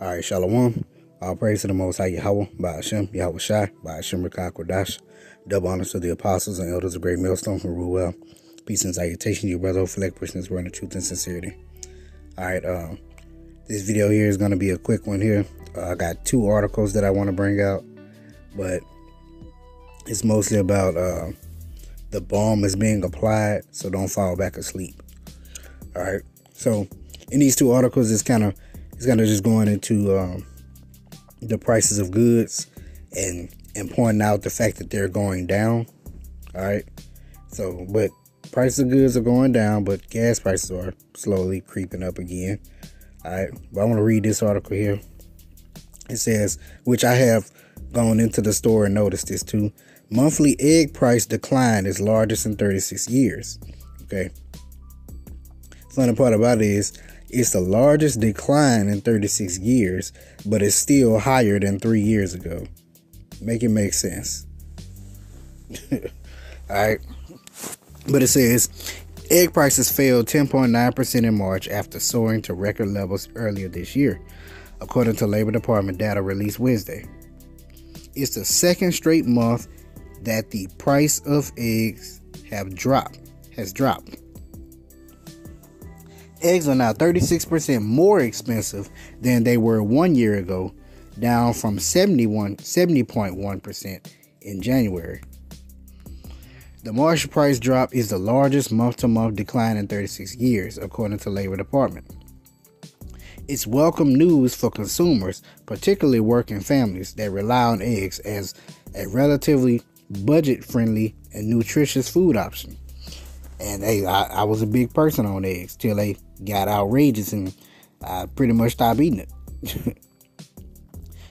All right, Shalom. All praise to the Most High Yahweh, by Hashem, Yahweh Shai, by Hashem Rakah Kodash. Double honors to the apostles and elders of Great Millstone who rule well. Peace and salutation to you, brother. Select persons who are in the truth and sincerity. All right, this video here is going to be a quick one here. I got two articles that I want to bring out, but it's mostly about the balm is being applied, so don't fall back asleep. All right, so in these two articles, it's kind of just going into the prices of goods and pointing out the fact that they're going down. All right, so but prices of goods are going down, but gas prices are slowly creeping up again. All right, but I want to read this article here. It says, which I have gone into the store and noticed this too. Monthly egg price decline is largest in 36 years. Okay. Funny part about it is it's the largest decline in 36 years, but it's still higher than 3 years ago. Make it make sense. All right. But it says egg prices fell 10.9% in March after soaring to record levels earlier this year, according to Labor Department data released Wednesday. It's the second straight month that the price of eggs has dropped. Eggs are now 36% more expensive than they were 1 year ago, down from 70.1% in January. The March price drop is the largest month-to-month decline in 36 years, according to Labor Department. It's welcome news for consumers, particularly working families that rely on eggs as a relatively budget-friendly and nutritious food option. And hey, I was a big person on eggs till they got outrageous and I pretty much stopped eating it.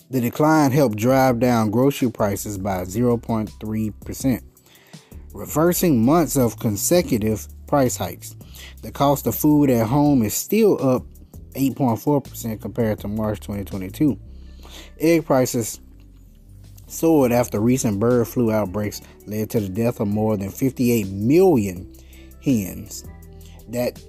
The decline helped drive down grocery prices by 0.3%, reversing months of consecutive price hikes. The cost of food at home is still up 8.4% compared to March 2022. Egg prices soared after recent bird flu outbreaks led to the death of more than 58 million hens. That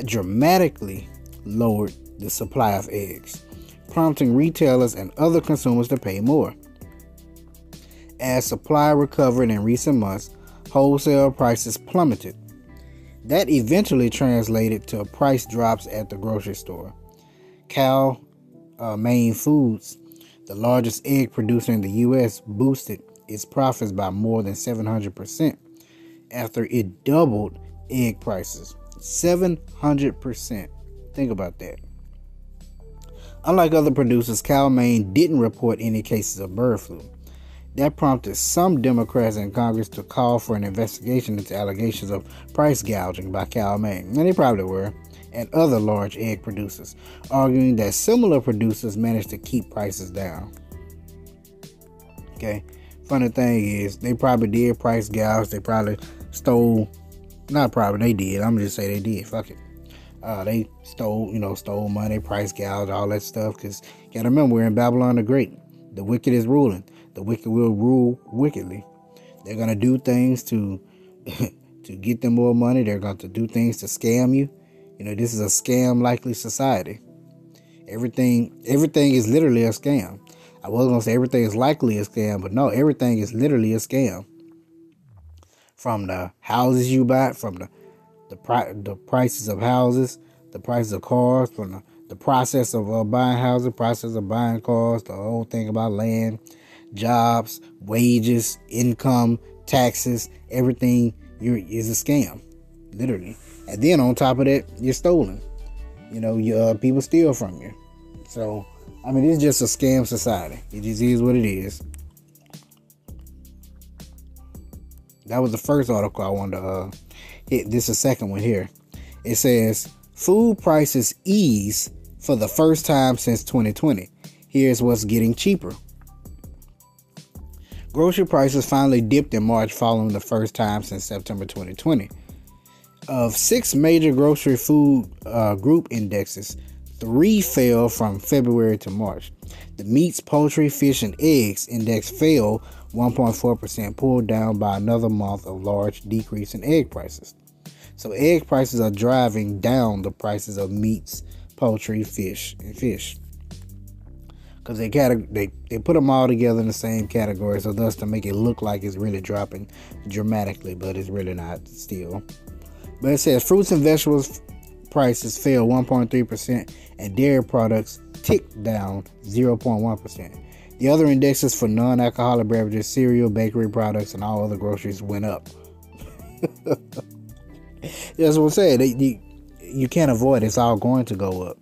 dramatically lowered the supply of eggs, prompting retailers and other consumers to pay more. As supply recovered in recent months, wholesale prices plummeted. That eventually translated to price drops at the grocery store. Maine Foods, the largest egg producer in the U.S., boosted its profits by more than 700% after it doubled egg prices. 700%. Think about that. Unlike other producers, Maine didn't report any cases of bird flu. That prompted some Democrats in Congress to call for an investigation into allegations of price gouging by Maine, and they probably were, and other large egg producers, arguing that similar producers managed to keep prices down. Okay, funny thing is, they probably did price gouge. They probably stole, not probably, they did. I'm gonna just say they did. Fuck it. They stole money, price gouge, all that stuff. Because you gotta remember, we're in Babylon the Great. The wicked is ruling. The wicked will rule wickedly. They're gonna do things to get them more money. They're going to do things to scam you. You know, this is a scam-likely society. Everything is literally a scam. I was gonna say everything is likely a scam, but no, everything is literally a scam. From the houses you buy, from the prices of houses, the prices of cars, from the process of buying houses, process of buying cars, the whole thing about land, jobs, wages, income, taxes, everything is a scam, literally. And then on top of that, you're stolen. You know, people steal from you. So, I mean, it's just a scam society. It just is what it is. That was the first article I wanted to hit. This is the second one here. It says, food prices ease for the first time since 2020. Here's what's getting cheaper. Grocery prices finally dipped in March following the first time since September 2020. Of 6 major grocery food group indexes, 3 fell from February to March. The meats, poultry, fish, and eggs index fell 1.4%, pulled down by another month of large decrease in egg prices. So egg prices are driving down the prices of meats, poultry, fish, and fish. because they put them all together in the same category, so thus to make it look like it's really dropping dramatically, but it's really not still. But it says fruits and vegetables prices fell 1.3% and dairy products ticked down 0.1%. The other indexes for non-alcoholic beverages, cereal, bakery products, and all other groceries went up. That's what I'm saying. You can't avoid it. It's all going to go up.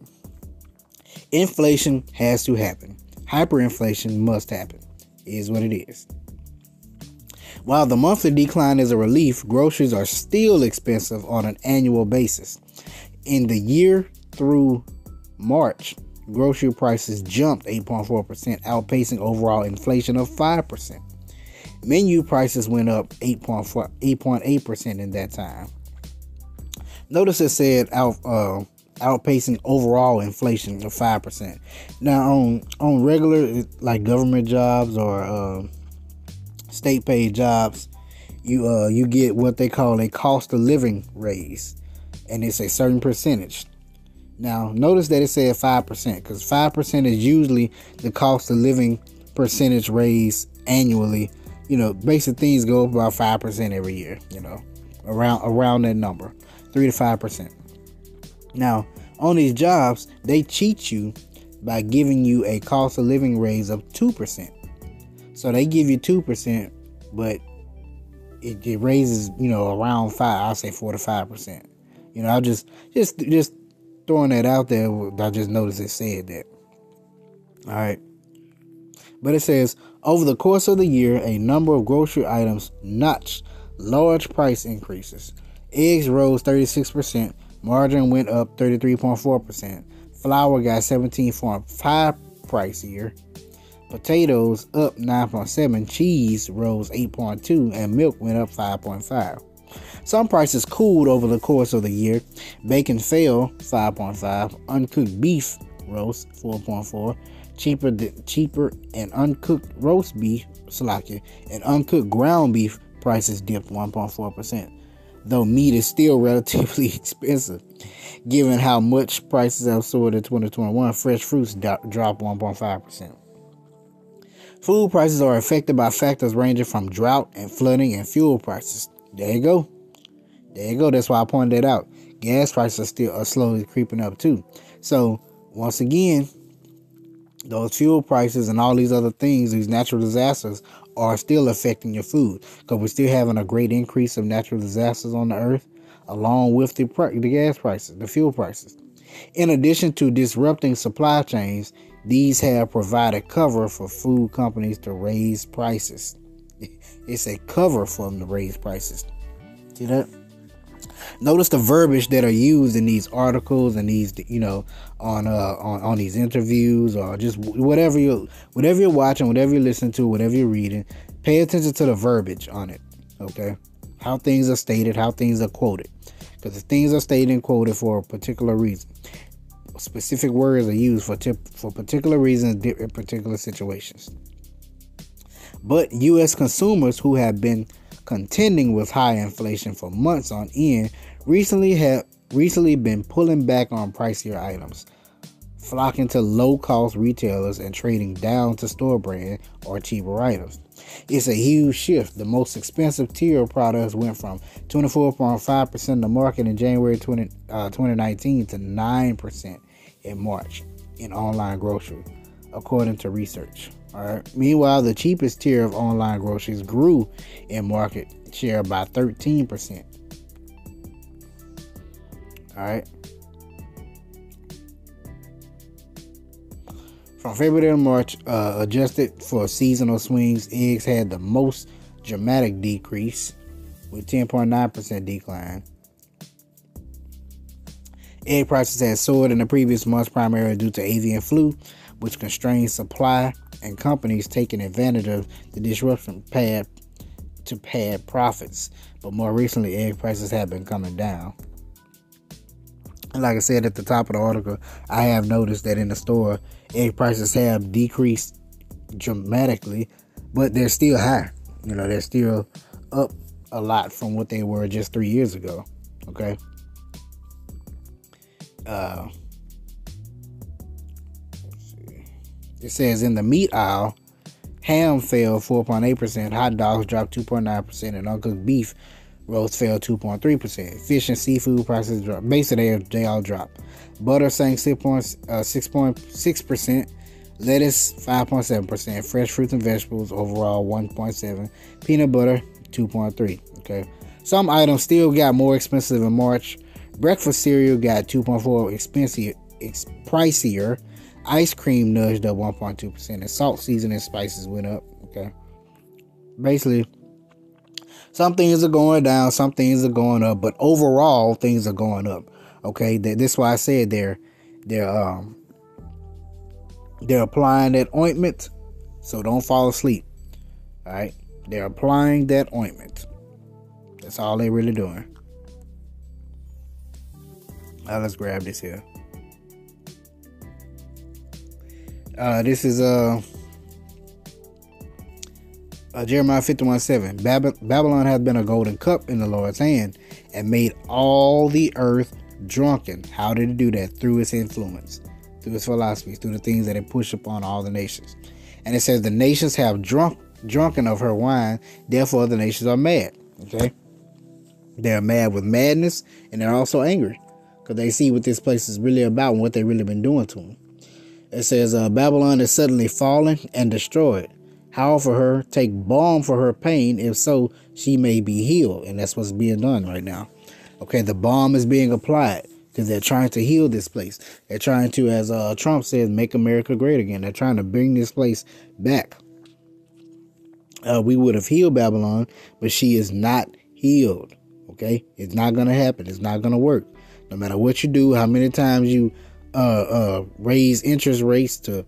Inflation has to happen. Hyperinflation must happen. It is what it is. While the monthly decline is a relief, groceries are still expensive on an annual basis. In the year through March, grocery prices jumped 8.4%, outpacing overall inflation of 5%. Menu prices went up 8.8% in that time. Notice it said outpacing overall inflation of 5%. Now on regular like government jobs or state paid jobs, you get what they call a cost of living raise, and it's a certain percentage. Now notice that it said 5% because 5% is usually the cost of living percentage raise annually. Basic things go up about 5% every year. Around that number, 3 to 5%. Now, on these jobs, they cheat you by giving you a cost of living raise of 2%. So they give you 2%, but it raises, around 5. I'll say 4 to 5%. I just throwing that out there. I just noticed it said that. All right. But it says, over the course of the year, a number of grocery items notched large price increases. Eggs rose 36%. Margarine went up 33.4%. Flour got 17.5% pricier. Potatoes up 9.7%. Cheese rose 8.2%. And milk went up 5.5%. Some prices cooled over the course of the year. Bacon fell 5.5%. Uncooked beef rose 4.4%. Cheaper and uncooked roast beef, and uncooked ground beef prices dipped 1.4%. Though meat is still relatively expensive, given how much prices have soared in 2021, fresh fruits dropped 1.5%. Food prices are affected by factors ranging from drought and flooding and fuel prices. There you go. That's why I pointed that out. Gas prices are slowly creeping up too. So once again, those fuel prices and all these other things, these natural disasters, are still affecting your food because we're still having a great increase of natural disasters on the earth, along with the gas prices, the fuel prices. In addition to disrupting supply chains, these have provided cover for food companies to raise prices. It's a cover for them to raise prices. See that? Notice the verbiage that are used in these articles and these, on these interviews or just whatever you're watching, whatever you're listening to, whatever you're reading. Pay attention to the verbiage on it. Okay, how things are stated, how things are quoted, because if things are stated and quoted for a particular reason, specific words are used for particular reasons in particular situations. But U.S. consumers who have been contending with high inflation for months on end recently been pulling back on pricier items, flocking to low-cost retailers and trading down to store brand or cheaper items. It's a huge shift. The most expensive tier of products went from 24.5% of the market in January 2019 to 9% in March in online grocery, according to research. All right. Meanwhile, the cheapest tier of online groceries grew in market share by 13%. All right. From February to March, adjusted for seasonal swings, eggs had the most dramatic decrease with 10.9% decline. Egg prices had soared in the previous months primarily due to avian flu, which constrained supply and companies taking advantage of the disruption to pad profits. But more recently, egg prices have been coming down. And like I said at the top of the article, I have noticed that in the store, egg prices have decreased dramatically, but they're still high. They're still up a lot from what they were just 3 years ago. Okay. Let's see. It says in the meat aisle, ham fell 4.8%, hot dogs dropped 2.9%, and uncooked beef roast fell 2.3%. Fish and seafood prices dropped. Basically, they all dropped. Butter sank 6.6%. Lettuce 5.7%. Fresh fruits and vegetables overall 1.7%. Peanut butter 2.3%. Okay. Some items still got more expensive in March. Breakfast cereal got 2.4% pricier. Ice cream nudged up 1.2%, and salt, seasoning, spices went up. Okay, basically, some things are going down, some things are going up, but overall, things are going up. Okay, that's why I said they're applying that ointment, so don't fall asleep. All right, they're applying that ointment. That's all they're really doing. Now let's grab this here. This is Jeremiah 51:7. Babylon hath been a golden cup in the Lord's hand and made all the earth drunken. How did it do that? Through its influence, through its philosophies, through the things that it pushed upon all the nations. And it says the nations have drunken of her wine, therefore the nations are mad. Okay, they're mad with madness, and they're also angry because they see what this place is really about and what they've really been doing to them. It says, Babylon is suddenly fallen and destroyed. How for her? Take balm for her pain, if so, she may be healed. And that's what's being done right now. Okay, the balm is being applied because they're trying to heal this place. They're trying to, as Trump says, make America great again. They're trying to bring this place back. We would have healed Babylon, but she is not healed. Okay, it's not going to happen. It's not going to work. No matter what you do, how many times you raise interest rates to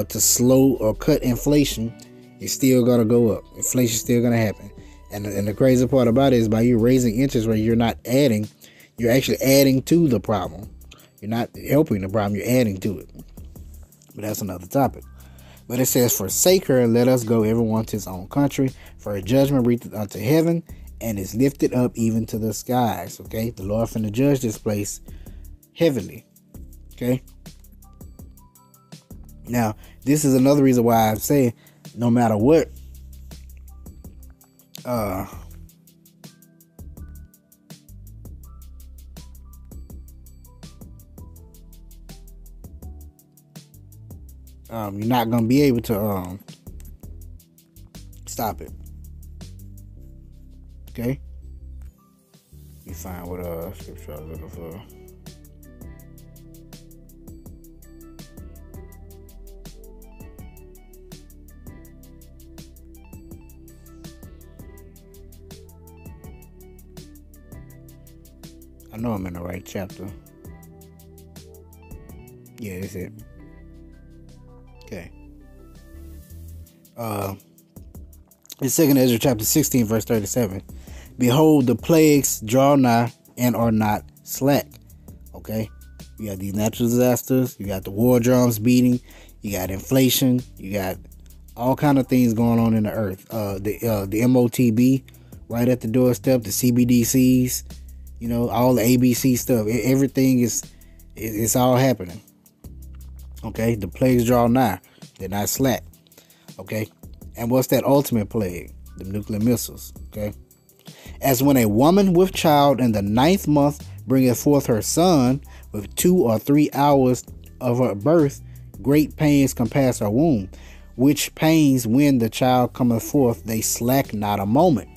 slow or cut inflation, it's still gonna go up. Inflation's still gonna happen. And the crazy part about it is by you raising interest rate, you're not adding, you're actually adding to the problem. You're not helping the problem, you're adding to it. But that's another topic. But it says, forsake her and let us go everyone to his own country, for her judgment reacheth unto heaven and is lifted up even to the skies. Okay, the Lord finna judge this place heavily. Okay. Now, this is another reason why I say, no matter what, you're not gonna be able to stop it. Okay. Let me find what scripture I was looking for. I know I'm in the right chapter. Yeah, that's it. Okay. It's 2 Ezra chapter 16, verse 37. Behold, the plagues draw nigh and are not slack. Okay. You got these natural disasters. You got the war drums beating. You got inflation. You got all kind of things going on in the earth. The MOTB right at the doorstep. The CBDCs. You know, all the ABC stuff. Everything it's all happening. Okay. The plagues draw nigh. They're not slack. Okay. And what's that ultimate plague? The nuclear missiles. Okay. As when a woman with child in the 9th month bringeth forth her son, with 2 or 3 hours of her birth, great pains compass her womb, which pains when the child cometh forth, they slack not a moment.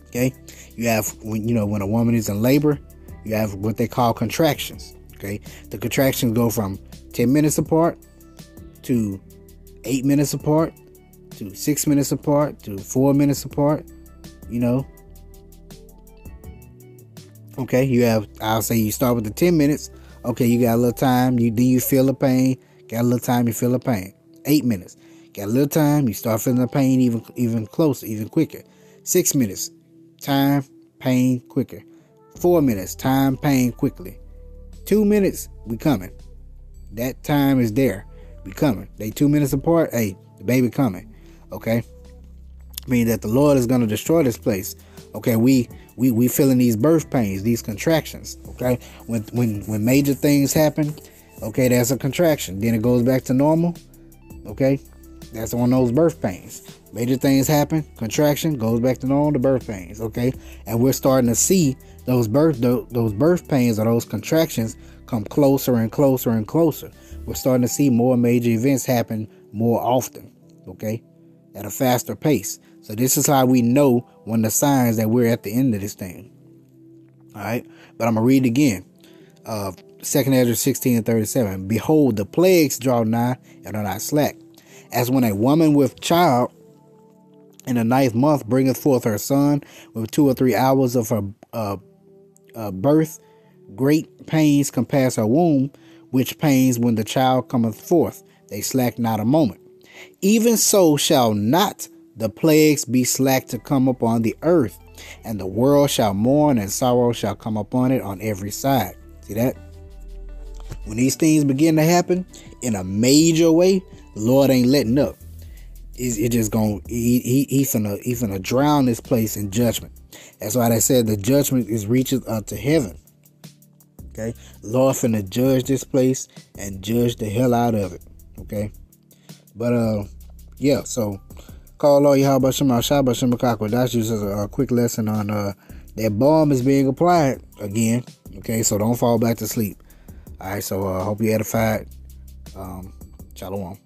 Okay. You have, when a woman is in labor, you have what they call contractions. Okay. The contractions go from 10 minutes apart to 8 minutes apart to 6 minutes apart to 4 minutes apart. You know. Okay, you have, I'll say you start with the 10 minutes. Okay, you got a little time. Then you feel the pain. Got a little time, you feel the pain. 8 minutes. Got a little time, you start feeling the pain even closer, even quicker. 6 minutes. Time, pain, quicker. 4 minutes. Time, pain, quickly. 2 minutes, we coming. That time is there. We coming. They 2 minutes apart. Hey, the baby coming. Okay? Meaning that the Lord is going to destroy this place. Okay, we feeling these birth pains, these contractions. Okay, when major things happen, okay, there's a contraction. Then it goes back to normal. Okay, that's on those birth pains. Major things happen, contraction goes back to normal, the birth pains. Okay, and we're starting to see those birth pains or those contractions come closer and closer and closer. We're starting to see more major events happen more often. Okay, at a faster pace. So this is how we know when the signs that we're at the end of this thing. All right, but I'm gonna read it again. 2nd Ezra 16:37. Behold, the plagues draw nigh and are not slack, as when a woman with child in the 9th month bringeth forth her son with 2 or 3 hours of her birth. Great pains compass her womb, which pains when the child cometh forth. They slack not a moment. Even so shall not the plagues be slack to come upon the earth, and the world shall mourn, and sorrow shall come upon it on every side. See that? When these things begin to happen in a major way, the Lord ain't letting up. It just gonna he finna drown this place in judgment. That's why they said the judgment is reaches unto heaven. Okay, Lord finna judge this place and judge the hell out of it. Okay, but yeah. So call Lord Yahweh Shem HaShabbat Shem HaKakwa. That's just a quick lesson on that balm is being applied again. Okay, so don't fall back to sleep. All right, so hope you edified. Shalom.